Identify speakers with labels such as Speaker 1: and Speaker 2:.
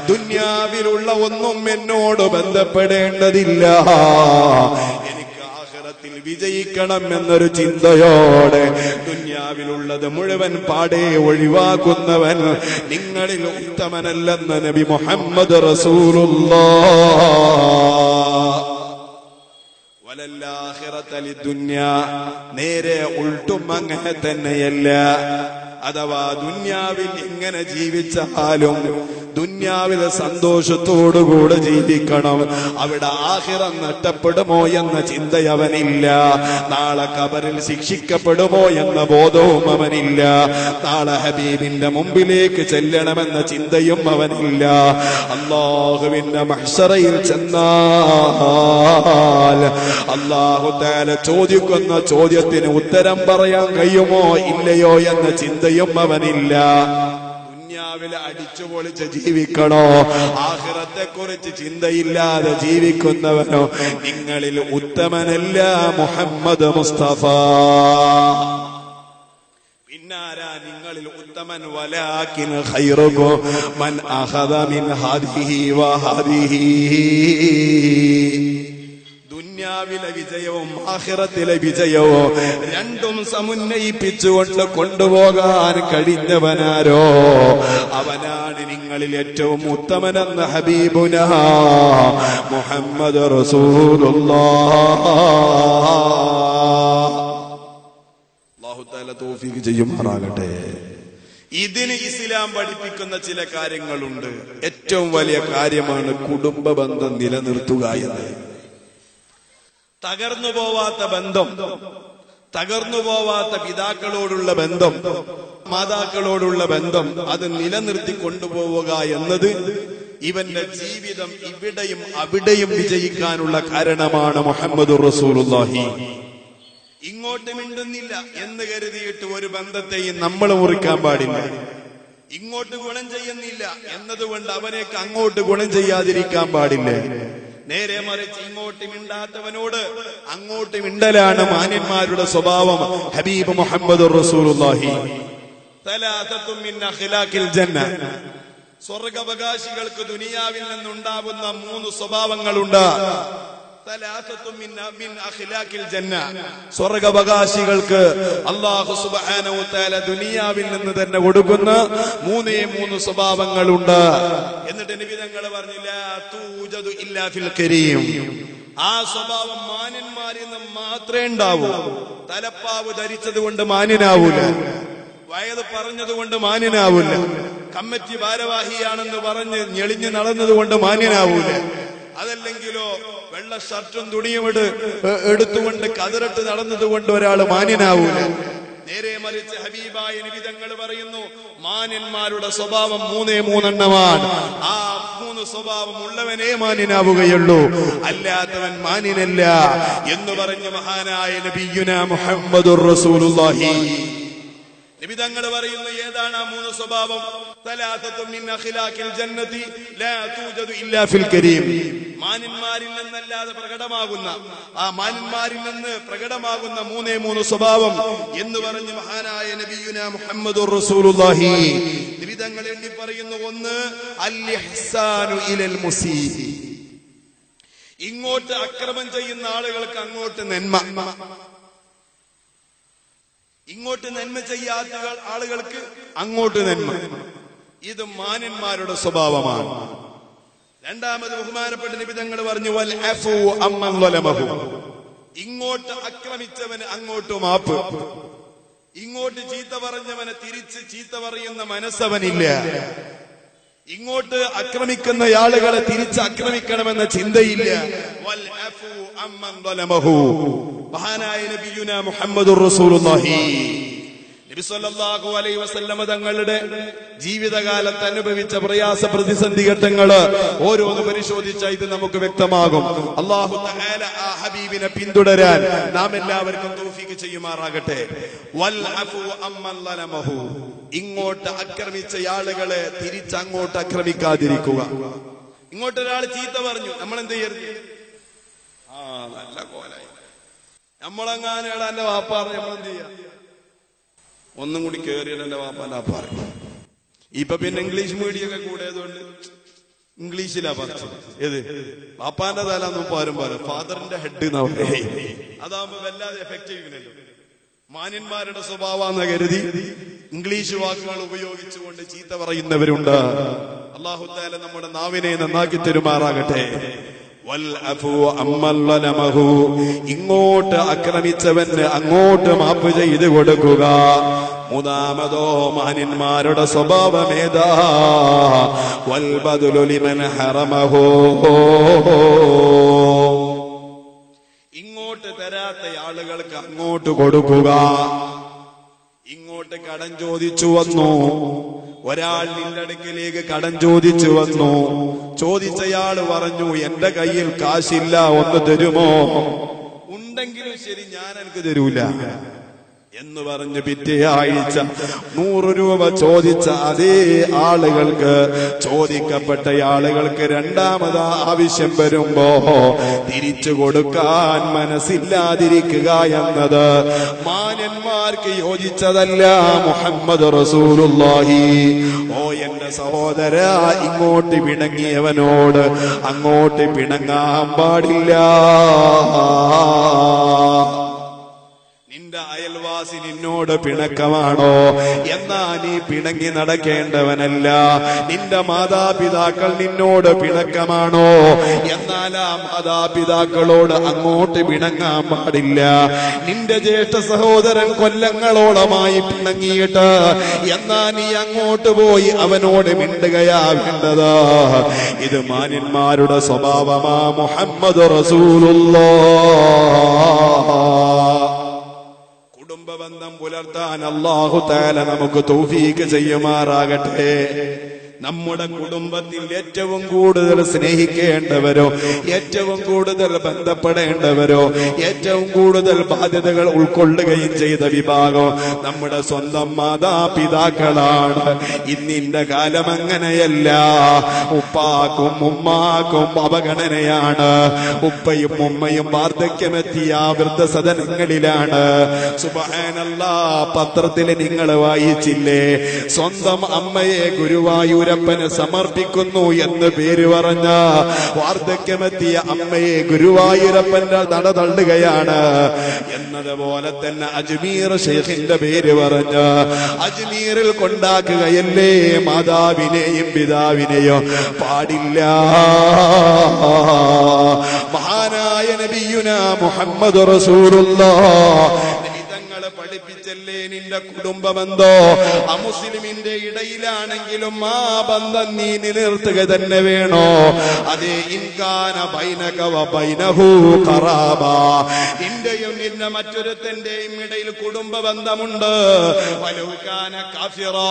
Speaker 1: ദുനിയാവിലുള്ള ഒന്നും എന്നോട് ബന്ധപ്പെടേണ്ടതില്ല. എനിക്ക് ആഖിറത്തിൽ വിജയിക്കണം എന്നൊരു ചിന്തയോടെ ദുനിയാവിലുള്ളത് മുഴുവൻ പാടെ ഒഴിവാക്കുന്നവൻ നിങ്ങളിൽ ഉത്തമനല്ലെന്ന് നബി മുഹമ്മദ് റസൂലുള്ളാഹ്. വലല്ലാഖിറത ലിദുനിയാ, നേരെ ഉൾട്ടും അങ്ങനെ തന്നെയല്ല. അഥവാ ദുന്യാവിൽ എങ്ങനെ ജീവിച്ചാലും ദുന്യാവിലെ സന്തോഷത്തോടുകൂടെ ജീവിക്കണം. അവിടെ ആഖിറം നഷ്ടപ്പെടുമോ എന്ന ചിന്തയവനില്ല. നാളെ ഖബറിൽ ശിക്ഷിക്കപ്പെടുമോ എന്ന ബോധവും അവനില്ല. നാളെ ഹബീബിന്റെ മുമ്പിലേക്ക് ചെല്ലണമെന്ന ചിന്തയും അവനില്ല. അല്ലാഹുവിന്റെ മഹ്ശറയിൽ ചെന്നാൽ അല്ലാഹു തആല ചോദിക്കുന്ന ചോദ്യത്തിന് ഉത്തരം പറയാൻ കഴിയുമോ ഇല്ലയോ എന്ന ചിന്തയും അവനില്ല. ദുനിയാവിൽ അടിച്ചുപൊളിച്ച് ജീവിക്കണോ, ആഖിറത്തെ കുറിച്ച് ചിന്തയില്ലാതെ ജീവിക്കുന്നവനോ നിങ്ങളിൽ ഉത്തമനല്ല മുഹമ്മദ് മുസ്തഫ. പിന്നാരാ നിങ്ങളിൽ ഉത്തമൻ? വലാകിൻ ഖൈറുകും മൻ അഖദ മിൻ ഹാദിഹി വഹാദിഹി. ദുനിയാവിലെ വിജയവും ആഖിറത്തിലെ വിജയവും രണ്ടും സമുന്നയിപ്പിച്ചുകൊണ്ട് കൊണ്ടുപോകാൻ കഴിഞ്ഞവനാരോ അവനാണ് നിങ്ങളിൽ ഏറ്റവും ഉത്തമനെന്ന് ഹബീബുനാ മുഹമ്മദ് റസൂലുള്ളാഹ്. അല്ലാഹു തആല തൗഫീഖ് ചെയ്യുമാറാകട്ടെ. ഇതിന് ഇസ്ലാം പഠിപ്പിക്കുന്ന ചില കാര്യങ്ങളുണ്ട്. ഏറ്റവും വലിയ കാര്യമാണ് കുടുംബ ബന്ധം നിലനിർത്തുക എന്നത്. തകർന്നു പോവാത്ത ബന്ധം, തകർന്നു പോവാത്ത പിതാക്കളോടുള്ള ബന്ധം, മാതാക്കളോടുള്ള ബന്ധം, അത് നിലനിർത്തി കൊണ്ടുപോവുക എന്നത് ഇവന്റെ ജീവിതം ഇവിടെയും അവിടെയും വിജയിക്കാനുള്ള കാരണമാണ് മുഹമ്മദുർ റസൂലുള്ളാഹി. ഇങ്ങോട്ട് മിണ്ടുന്നില്ല എന്ന് കരുതിയിട്ട് ഒരു ബന്ധത്തെയും നമ്മൾ മുറിക്കാൻ പാടില്ല. ഇങ്ങോട്ട് ഗുണം ചെയ്യുന്നില്ല എന്നതുകൊണ്ട് അവനേക്ക് അങ്ങോട്ട് ഗുണം ചെയ്യാതിരിക്കാൻ പാടില്ല. നേരെ മറിച്ച് ഇങ്ങോട്ട് മിണ്ടാത്തവനോട് അങ്ങോട്ട് മിണ്ടലാണ് മാന്യന്മാരുടെ സ്വഭാവം. ഹബീബ് മുഹമ്മദുർ റസൂലുള്ളാഹി തലാതത്തും മിൻ അഖ്ലാഖിൽ ജന്ന, സ്വർഗ്ഗാവകാശികൾക്ക് ദുനിയാവിൽ നിന്നുണ്ടാവുന്ന 3 സ്വഭാവങ്ങളുണ്ട്. തലാതത്തും മിൻ അഖ്ലാഖിൽ ജന്ന, സ്വർഗ്ഗാവകാശികൾക്ക് അല്ലാഹു സുബ്ഹാനഹു വ തആല ദുനിയാവിൽ നിന്ന് തന്നെ കൊടുക്കുന്ന 3 സ്വഭാവങ്ങളുണ്ട്. എന്നിട്ട് നബി തങ്ങൾ പറഞ്ഞു ലാ തൂജദു ഇല്ലാ ഫിൽ കരീം. ആ സ്വഭാവം മാന്യന്മാരിൽ നിന്ന് മാത്രമേ ഉണ്ടാവൂ. തലപ്പാവ് ധരിച്ചത് കൊണ്ട് മാന്യനാവൂല, വയത് പറഞ്ഞതുകൊണ്ട് മാന്യനാവൂല, കമ്മിറ്റി ഭാരവാഹിയാണെന്ന് പറഞ്ഞ് ഞെളിഞ്ഞ് നടന്നതുകൊണ്ട് മാന്യനാവൂല, അതല്ലെങ്കിലോ വെള്ള ഷർട്ടും തുണിയും എടുത്തുകൊണ്ട് കതിരട്ട് നടന്നതുകൊണ്ട് ഒരാൾ മാന്യനാവൂല. നേരെ മറിച്ച് ഹബീബായ നബി തങ്ങൾ പറയുന്നു മാന്യന്മാരുടെ സ്വഭാവം 3 ആ 3 സ്വഭാവം ഉള്ളവനേ മാന്യനാവുകയുള്ളൂ, അല്ലാത്തവൻ മാന്യനല്ല എന്ന് പറഞ്ഞ മഹാനായ നബിയുനാ മുഹമ്മദുർ റസൂലുള്ളാഹി. നബി തങ്ങൾ പറയുന്നു ഏതാണ് ആ 3 സ്വഭാവം? തലാതത്തും മിൻ അഖ്ലാഖിൽ ജന്നതി ലാ തൂജദു ഇല്ലാ ഫിൽ കരീം. മാന്യന്മാരിൽ നിന്നല്ലാതെ പ്രകടമാകുന്ന, ആ മാന്യന്മാരിൽ നിന്ന് പ്രകടമാകുന്ന 3 സ്വഭാവം എന്ന് പറഞ്ഞ് മഹാനായ നബിയുനാ മുഹമ്മദുർ റസൂലുള്ളാഹി. നബി തങ്ങൾ എണ്ണി പറയുന്നു, 1 അൽ ഇഹ്സാനു ഇലൽ മുസീ. ഇങ്ങോട്ട് അക്രമം ചെയ്യുന്ന ആളുകൾക്ക് അങ്ങോട്ട് നന്മ, ഇങ്ങോട്ട് നന്മ ചെയ്യാത്ത ആളുകൾക്ക് അങ്ങോട്ട് നന്മ. ഇത് മാന്യന്മാരുടെ സ്വഭാവമാണ്. രണ്ടാമത് ബഹുമാനപ്പെട്ട നബി തങ്ങൾ പറഞ്ഞു വൽ അഫു അമ്മൻ ളലമഹു. ഇങ്ങോട്ട് ആക്രമിച്ചവന് അങ്ങോട്ട് മാപ്പ്, ഇങ്ങോട്ട് ചീത്ത പറഞ്ഞവനെ തിരിച്ച് ചീത്ത പറയുന്ന മനസ്സവനില്ല. ഇങ്ങോട്ട് ആക്രമിക്കുന്ന ആളുകളെ തിരിച്ച് ആക്രമിക്കണമെന്ന ചിന്തയില്ല. വൽ അഫു അമ്മൻ ളലമഹു. മഹാനായ നബിയുനാ മുഹമ്മദുർ റസൂലുള്ളാഹി നബി സല്ലല്ലാഹു അലൈഹി വസല്ലമ തങ്ങളുടെ ജീവിതകാലത്ത് അനുഭവിച്ച പ്രയാസ പ്രതിസന്ധി ഘട്ടങ്ങൾ ഓരോന്ന് പരിശോധിച്ചാൽ ഇത് നമുക്ക് വ്യക്തമാകും. അല്ലാഹു തആല ആ ഹബീബിനെ പിന്തുടരാൻ നാം എല്ലാവർക്കും തൗഫീഖ് ചെയ്യുമാറാകട്ടെ. വൽ അഫു അമ്മൻ ളലമഹു. ഇങ്ങോട്ട് ആക്രമിച്ച ആളുകളെ തിരിച്ചങ്ങോട്ട് ആക്രമിക്കാതിരിക്കുക. ഇങ്ങോട്ട് ഒരാൾ ചീത്ത പറഞ്ഞു, നമ്മൾ എന്ത് ചെയ്യരുത്? നല്ല കോലായി നമ്മളെങ്ങാനും എന്റെ വാപ്പ നമ്മളെന്ത് ചെയ്യാം? ഒന്നും കൂടി കേറിയിട്ട് എന്റെ വാപ്പാന്റെ വാപ്പ പറയും. ഇപ്പൊ പിന്നെ ഇംഗ്ലീഷ് മീഡിയം ഒക്കെ കൂടിയതുകൊണ്ട് ഇംഗ്ലീഷിലാ പറഞ്ഞു. ഏത് പാപ്പാന്റെ തലാന്നും പാരും പാരും ഫാദറിന്റെ ഹെഡ് അതാകുമ്പോ വല്ലാതെ എഫക്ട് ചെയ്യുന്നല്ലോ. മാന്യന്മാരുടെ സ്വഭാവമെന്ന് കരുതി ഇംഗ്ലീഷ് വാക്കുകൾ ഉപയോഗിച്ചുകൊണ്ട് ചീത്ത പറയുന്നവരുണ്ട്. അല്ലാഹു തആല നമ്മുടെ നാവിനെ നന്നാക്കി തരുമാറാകട്ടെ. ഇങ്ങോട്ട് ആക്രമിച്ചവന് അങ്ങോട്ട് മാപ്പ് ചെയ്ത് കൊടുക്കുക. മൂന്നാമതോ മാന്യന്മാരുടെ സ്വഭാവമേതാ? വൽബദുലു ലിമൻ ഹറമഹു, ഇങ്ങോട്ട് തരാത്ത ആളുകൾക്ക് അങ്ങോട്ട് കൊടുക്കുക. ഇങ്ങോട്ട് കടം ചോദിച്ചു വന്നു ഒരാൾ, നിന്റെ അടുക്കിലേക്ക് കടം ചോദിച്ചു വന്നു. ചോദിച്ചയാള് പറഞ്ഞു, എന്റെ കയ്യിൽ കാശില്ല, ഒന്ന് തരുമോ? ഉണ്ടെങ്കിലും ശരി, ഞാൻ എനിക്ക് തരൂല എന്ന് പറഞ്ഞ് പിറ്റേ ആഴ്ച 100 രൂപ ചോദിച്ച അതേ ആളുകൾക്ക്, ചോദിക്കപ്പെട്ട ആളുകൾക്ക് രണ്ടാമത് ആവശ്യം വരുമ്പോ തിരിച്ചു കൊടുക്കാൻ മനസ്സില്ലാതിരിക്കുക എന്നത് മാന്യന്മാർക്ക് യോജിച്ചതല്ല. മുഹമ്മദ് റസൂലുള്ളാഹി, ഓ എന്റെ സഹോദര, ഇങ്ങോട്ട് പിണങ്ങിയവനോട് അങ്ങോട്ട് പിണങ്ങാൻ പാടില്ല. നിന്റെ അയൽവാസി നിന്നോട് പിണക്കമാണോ? എന്നാ നീ പിണങ്ങി നടക്കേണ്ടവനല്ല. നിന്റെ മാതാപിതാക്കൾ നിന്നോട് പിണക്കമാണോ? എന്നാൽ ആ മാതാപിതാക്കളോട് അങ്ങോട്ട് പിണങ്ങാൻ പാടില്ല. നിന്റെ ജ്യേഷ്ഠ സഹോദരൻ കൊല്ലങ്ങളോളമായി പിണങ്ങിയിട്ട് എന്നാ നീ അങ്ങോട്ട് പോയി അവനോട് മിണ്ടുകയാ വേണ്ടത്. ഇത് മാന്യന്മാരുടെ സ്വഭാവമാ. മുഹമ്മദ് റസൂലുള്ളാഹ്. കുടുംബബന്ധം പുലർത്താൻ അല്ലാഹു തആല നമുക്ക് തൗഫീഖ് ചെയ്യുമാറാകട്ടെ. നമ്മുടെ കുടുംബത്തിൽ ഏറ്റവും കൂടുതൽ സ്നേഹിക്കേണ്ടവരോ, ഏറ്റവും കൂടുതൽ ബന്ധപ്പെടേണ്ടവരോ, ഏറ്റവും കൂടുതൽ ബാധ്യതകൾ ഉൾക്കൊള്ളുകയും ചെയ്ത വിഭാഗം നമ്മുടെ സ്വന്തം മാതാപിതാക്കളാണ്. ഇന്നിന്റെ കാലം അങ്ങനെയല്ല. ഉപ്പാക്കും ഉമ്മാക്കും അവഗണനയാണ്. ഉപ്പയും ഉമ്മയും വാർദ്ധക്യമെത്തിയ വൃദ്ധസദനങ്ങളിലാണ്. സുബ്ഹാനല്ലാഹ്, പത്രത്തിൽ നിങ്ങൾ വായിച്ചില്ലേ? സ്വന്തം അമ്മയെ ഗുരുവായൂർ പ്പന് സമർപ്പിക്കുന്നു എന്ന് പേര് പറഞ്ഞ വാർദ്ധക്യമെത്തിയ അമ്മയെ ഗുരുവായൂരപ്പന്റെ നട തള്ളുകയാണ്. എന്നതുപോലെ തന്നെ അജ്മീർ ശൈഖിന്റെ പേര് പറഞ്ഞ് അജ്മീറിൽ കൊണ്ടാക്കുകയല്ലേ മാതാവിനെയും പിതാവിനെയും? പാടില്ല. മഹാനായ നബിയുനാ മുഹമ്മദ് റസൂലുള്ളാഹ് പഠിപ്പിച്ചല്ലേ നിന്റെ കുടുംബബന്ധോ അമുസ്ലിമിന്റെ ഇടയിലാണെങ്കിലും ആ ബന്ധം നീ നിലനിർത്തുക തന്നെ വേണോ? അതേ, ഇൻകാന ബൈനക വ ബൈനഹു ഖറാബ, നിന്റെയും നിന്റെ മറ്റൊരുത്തന്റെയും ഇടയിൽ കുടുംബ ബന്ധമുണ്ട്. വലൗ കാന കാഫിറാ,